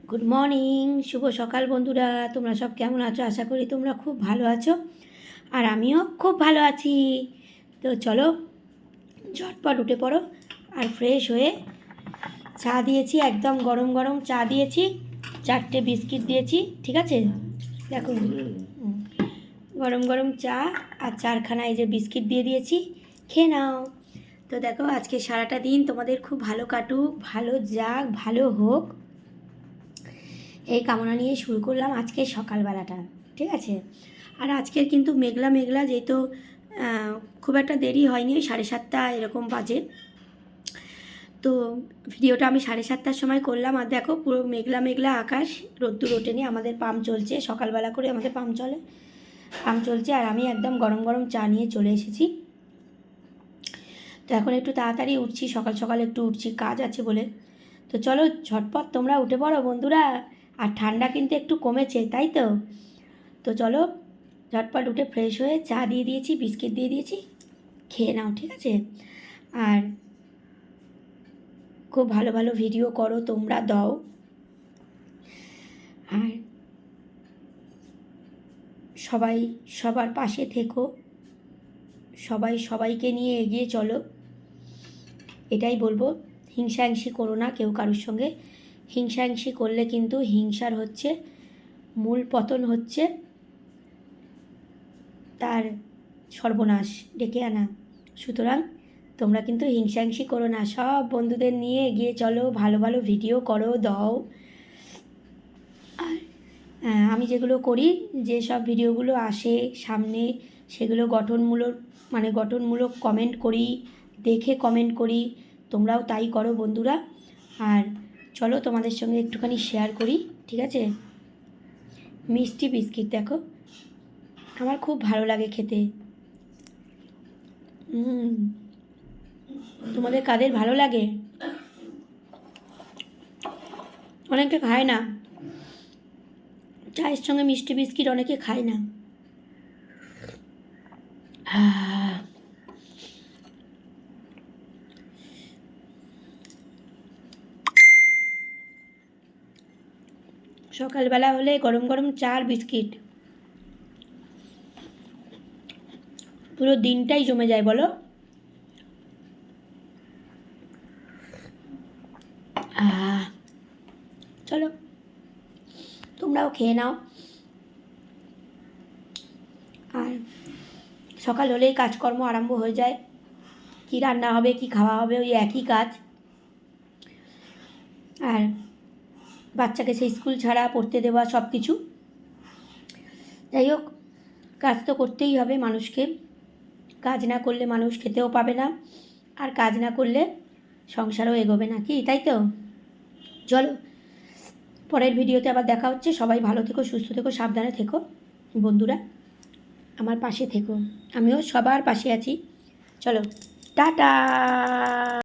Good morning, শুভ সকাল বন্ধুরা। তোমরা সব কেমন আছো? আশা করি তোমরা খুব ভালো আছো, আর আমিও খুব ভালো আছি। তো চলো ঝটপট উঠে পড়ো, আর ফ্রেশ হয়ে চা দিয়েছি, একদম গরম গরম চা দিয়েছি, 4টে বিস্কিট দিয়েছি, ঠিক আছে? দেখো, গরম গরম চা আর 4খানা এই যে বিস্কিট দিয়ে দিয়েছি, খেয়ে নাও। তো দেখো, আজকে সারাটা দিন তোমাদের খুব ভালো কাটুক, ভালো যাক, ভালো হোক, এই কামনা নিয়ে শুরু করলাম আজকে সকালবেলাটা, ঠিক আছে? আর আজকের কিন্তু মেঘলা মেঘলা, যেহেতু খুব একটা দেরি হয়নি, ওই 7:30 এরকম বাজে। তো ভিডিওটা আমি 7:30টার সময় করলাম, আর দেখো পুরো মেঘলা মেঘলা আকাশ, রোদ্দুর ওঠেনি। আমাদের পাম্প চলছে, সকালবেলা করে আমাদের পাম্প চলছে, আর আমি একদম গরম গরম চা নিয়ে চলে এসেছি। তো এখন একটু তাড়াতাড়ি উঠছি, সকাল সকাল একটু উঠছি, কাজ আছে বলে। তো চলো ঝটপট তোমরা উঠে পড়ো বন্ধুরা। আর ঠান্ডা কিন্তু একটু কমেছে, তাই তো? তো চলো ঝটপট উঠে ফ্রেশ হয়ে চা দিয়ে দিয়েছি, বিস্কিট দিয়ে দিয়েছি, খেয়ে নাও, ঠিক আছে? আর খুব ভালো ভালো ভিডিও করো তোমরা, দাও। আর সবাই সবার পাশে থেকো, সবাই সবাইকে নিয়ে এগিয়ে চলো, এটাই বলবো। হিংসাহিংসি করো না কেউ কারোর সঙ্গে। হিংসাহিংসি করলে কিন্তু হিংসার হচ্ছে মূল পতন, হচ্ছে তার সর্বনাশ ডেকে আনা। সুতরাং তোমরা কিন্তু হিংসাহিংসি করো না, সব বন্ধুদের নিয়ে এগিয়ে চলো, ভালো ভালো ভিডিও করো, দাও। আর আমি যেগুলো করি, যে সব ভিডিওগুলো আসে সামনে, সেগুলো গঠনমূলক কমেন্ট করি, দেখে কমেন্ট করি। তোমরাও তাই করো বন্ধুরা। আর চলো তোমাদের সঙ্গে একটুখানি শেয়ার করি, ঠিক আছে? মিষ্টি বিস্কিট দেখো, আমার খুব ভালো লাগে খেতে। তোমাদের কাদের ভালো লাগে? অনেকে খায় না চায়ের সঙ্গে মিষ্টি বিস্কিট, অনেকে খায় না। সকালবেলা হলে গরম গরম চা আর বিস্কিট, পুরো দিনটাই জমে যায়, বলো? চলো তোমরাও খেয়ে নাও। আর সকাল হলেই কাজকর্ম আরম্ভ হয়ে যায়, কি রান্না হবে, কি খাওয়া হবে, ওই একই কাজ। আর বাচ্চাকে সেই স্কুল ছাড়া, পড়তে দেওয়া, সব কিছু। যাই হোক, কাজ তো করতেই হবে মানুষকে। কাজ না করলে মানুষ খেতেও পাবে না, আর কাজ না করলে সংসারও এগোবে না, কি তাই তো? চলো পরের ভিডিওতে আবার দেখা হচ্ছে। সবাই ভালো থেকো, সুস্থ থেকো, সাবধানে থেকো বন্ধুরা, আমার পাশে থেকো, আমিও সবার পাশে আছি। চলো টাটা।